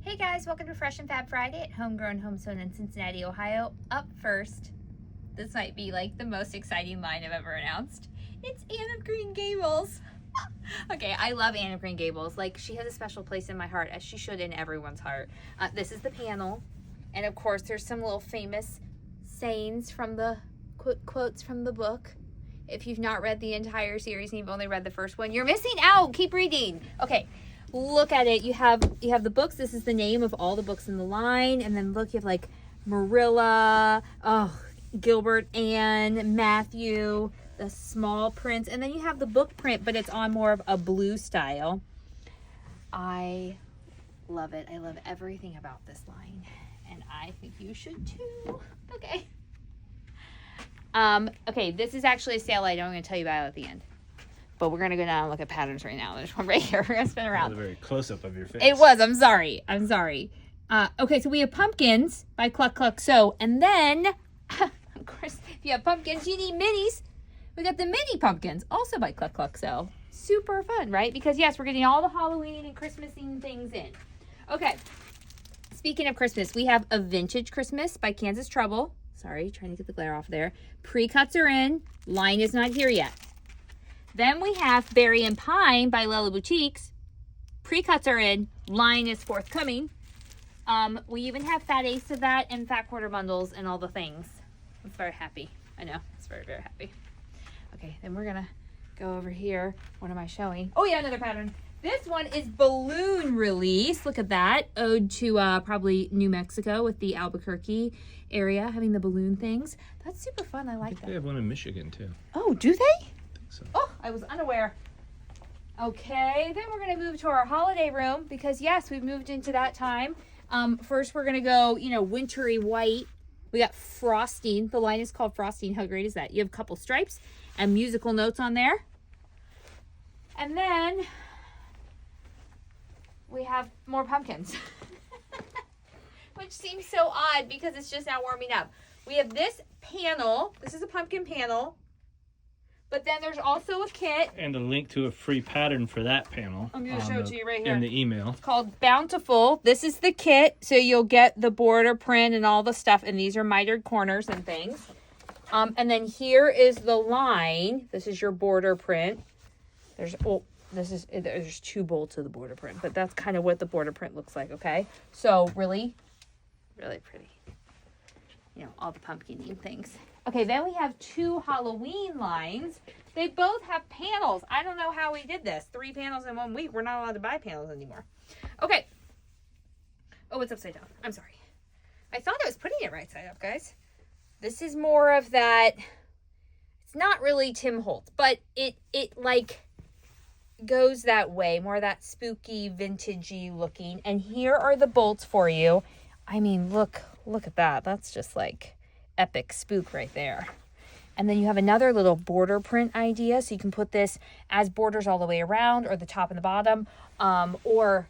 Hey guys, welcome to Fresh and Fab Friday at Homegrown Homesewn in Cincinnati, Ohio. Up first, this might be like the most exciting line I've ever announced. It's Anne of Green Gables. Okay, I love Anne of Green Gables. Like, she has a special place in my heart, as she should in everyone's heart. This is the panel, and of course there's some little famous sayings from the quotes from the book. If you've not read the entire series and you've only read the first one, you're missing out. Keep reading. Okay. Look at it. You have the books. This is the name of all the books in the line. And then look, you have like Marilla, Gilbert, Anne, Matthew, the small prints. And then you have the book print, but it's on more of a blue style. I love it. I love everything about this line. And I think you should too. Okay. Okay, this is actually a sale item I'm going to tell you about at the end. But we're going to go down and look at patterns right now. There's one right here. We're going to spin around. That was a very close-up of your face. It was. I'm sorry. Okay, so we have pumpkins by Cluck Cluck Sew. And then, of course, if you have pumpkins, you need minis. We got the mini pumpkins, also by Cluck Cluck Sew. Super fun, right? Because, yes, we're getting all the Halloween and Christmas-themed things in. Okay. Speaking of Christmas, we have a Vintage Christmas by Kansas Trouble. Sorry, trying to get the glare off there. Precuts are in. Line is not here yet. Then we have Berry and Pine by Lella Boutiques. Precuts are in. Line is forthcoming. We even have Fat Ace of that and Fat Quarter Bundles and all the things. I'm very happy. I know. It's very, very happy. Okay, then we're going to go over here. What am I showing? Oh, yeah, another pattern. This one is Balloon Release. Look at that. Ode to probably New Mexico with the Albuquerque area having the balloon things. That's super fun. I like that. They have one in Michigan, too. Oh, do they? So. Oh, I was unaware. Okay, then we're going to move to our holiday room because, yes, we've moved into that time. First, we're going to go, wintry white. We got frosting. The line is called Frosting. How great is that? You have a couple stripes and musical notes on there. And then we have more pumpkins, which seems so odd because it's just now warming up. We have this panel. This is a pumpkin panel. But then there's also a kit. And a link to a free pattern for that panel. I'm going to show it to you right here. In the email. It's called Bountiful. This is the kit. So you'll get the border print and all the stuff. And these are mitered corners and things. And then here is the line. This is your border print. There's two bolts of the border print. But that's kind of what the border print looks like, okay? So really, really pretty. All the pumpkin-y things. Okay, then we have two Halloween lines. They both have panels. I don't know how we did this. 3 panels in 1 week. We're not allowed to buy panels anymore. Okay. Oh, it's upside down. I'm sorry. I thought I was putting it right side up, guys. This is more of that. It's not really Tim Holtz, but it like goes that way. More that spooky, vintagey looking. And here are the bolts for you. I mean, look at that. That's just like epic spook right there. And then you have another little border print idea. So you can put this as borders all the way around or the top and the bottom, or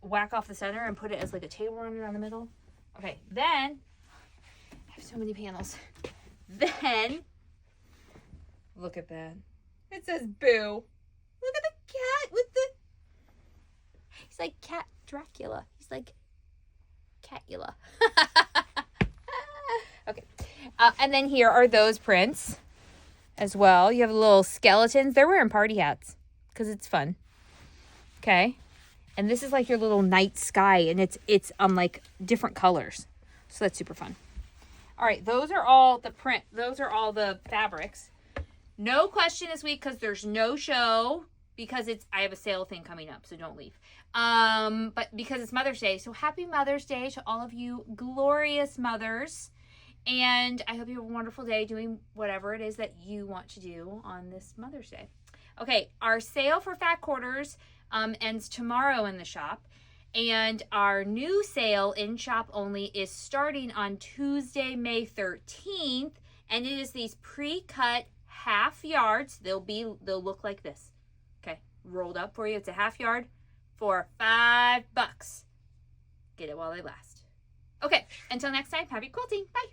whack off the center and put it as like a table runner down the middle. Okay, then I have so many panels. Then look at that. It says Boo. Look at the cat with the, he's like Cat Dracula. He's like Catula. Okay. And then here are those prints as well. You have little skeletons. They're wearing party hats because it's fun. Okay. And this is like your little night sky, and it's like different colors. So that's super fun. All right. Those are all the print. Those are all the fabrics. No question this week because there's no show because I have a sale thing coming up. So don't leave. But because it's Mother's Day. So happy Mother's Day to all of you glorious mothers. And I hope you have a wonderful day doing whatever it is that you want to do on this Mother's Day. Okay, our sale for Fat Quarters ends tomorrow in the shop. And our new sale in shop only is starting on Tuesday, May 13th. And it is these pre-cut half yards. They'll look like this. Okay, rolled up for you. It's a half yard for $5. Get it while they last. Okay, until next time, happy quilting. Bye.